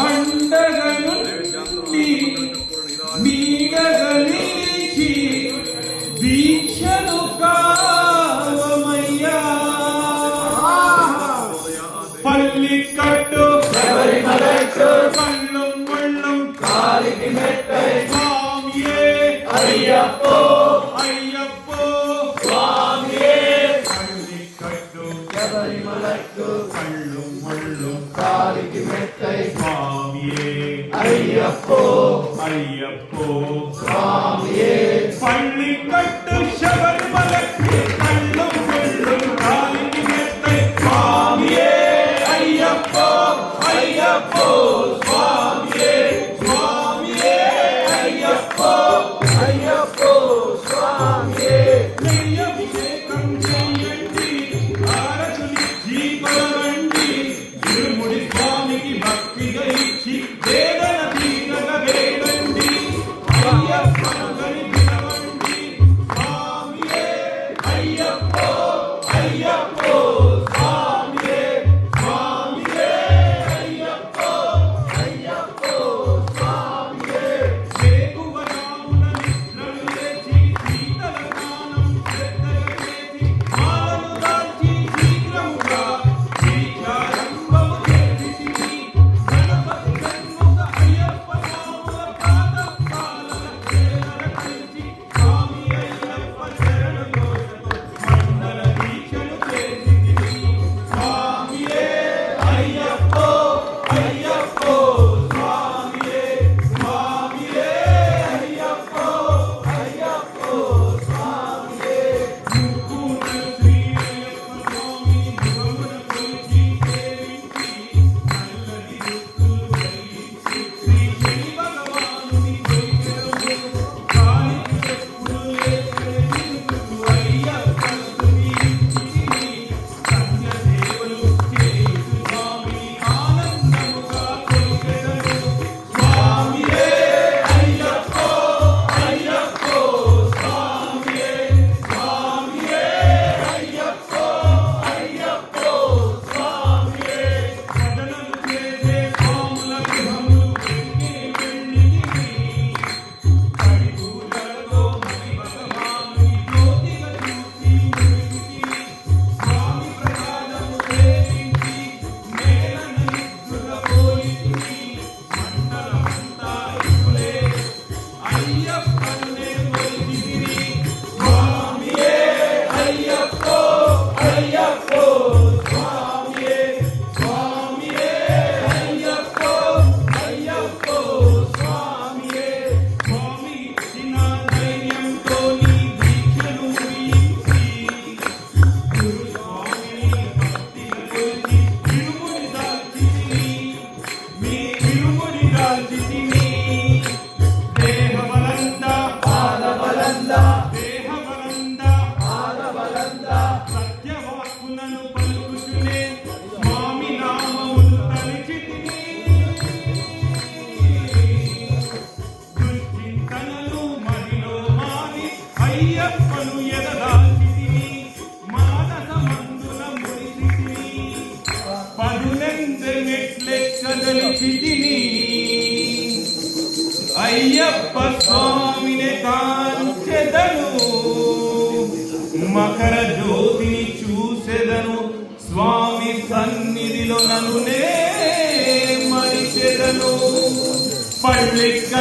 అండగనుండి నీడగలిచి దీక్షను కావమయ్యా పల్లి కట్టు కళ్ళు ముళ్ళు కాలికి మెట్టై స్వామియే అయ్యప్పో అయ్యప్పో స్వామియే పల్లి కట్టు శబరిమలట్టు కళ్ళు ముళ్ళు కాలికి మెట్టై స్వామియే అయ్యప్పో అయ్యప్పో స్వామియే పల్లి కట్టు శబరిమలట్టు కళ్ళు ముళ్ళు కాలికి మెట్టై స్వామియే అయ్యప్పో అయ్యప్పో స్వామియే స్వామియే అయ్యప్పో అయ్యప్పో స్వామియే అభిషేకం చేయండి ఆరతులిచ్చి కొలవండి ఇరుముడి స్వామికి భక్తిగా ఇచ్చి వేదన తీరగా వేడండి అయ్యప్పను గని పిలవండి స్వామియే అయ్యప్పో అయ్యప్పో స్వామియే స్వామియే అయ్యప్పో అయ్యప్పో స్వామియే చేకువరామున నిద్రలు లేచి శీతల స్నానం శ్రద్ధగా చేసి మాలను దాల్చి శీఘ్రముగా దీక్షారంభము చేసితివి గణపతి గన్ముఖ అయ్యప్ప స్వాముల పాదపాలన చేరర కలిసి స్వామి అయ్యప్ప శరణ ఘోషతో మండల దీక్షను చేసితివి స్వామియే అయ్యప్పో అయ్యప్పో స్వామియే స్వామియే అయ్యప్పో అయ్యప్పో స్వామియే ముక్కున శ్రీ అయ్యప్ప స్వామి ముఖమున కొలిచి సేవించి నల్లని దుస్తులు ధరించి శ్రీ శని భగవానుని కొలిచెదము కాలికి చెప్పులు లేకనే తిరుగుతూ అయ్యప్పను స్తుతించితివి సంధ్య సేవలు చేయుచు స్వామిని ఆనందముగా కొలిచెదము స్వామియే అయ్యప్పో అయ్యప్పో స్వామియే స్వామియే అయ్యప్పో అయ్యప్పో స్వామియే భజనలు చేసే స్వాముల గృహములు వెండి వెళ్ళితివి కడి పూజలతో మణి భగవానుని జ్యోతిగా చూసి మురిసితివి స్వామి ప్రసాదము సేవించి నేలన నిద్రపోయితివి మండలమంతా ఇటులే అయ్యప్పనునే కొలిచితివి స్వామియే అయ్యప్పో అయ్యప్పో స్వామియే స్వామియే అయ్యప్పో అయ్యప్పో స్వామియే స్వామి ఇచ్చిన ధైర్యంతో నీ దీక్షను ముగించి గురు స్వామిని భక్తిగా కొలిచి ఇరుముడి దాల్చితివి మీ ఇరుముడి దాల్చితివి దేహబలంద పాదబలంద దేహబలంద పాదబలంద సత్యవాక్కులను పలుకుచునే స్వామి నామములు తలిచితివి దుశ్చింతనలు మదిలో మాని అయ్యప్పను ఎదదాల్చితివి మానసమందున మురిసితివి పదునెందె మెట్లెక్కదలిచితివి అయ్యప్ప స్వామిని కాంచెదను మకర జ్యోతిని చూసెదను స్వామి సన్నిధిలో నన్ను నే మరిచెదను పళ్ళెక్క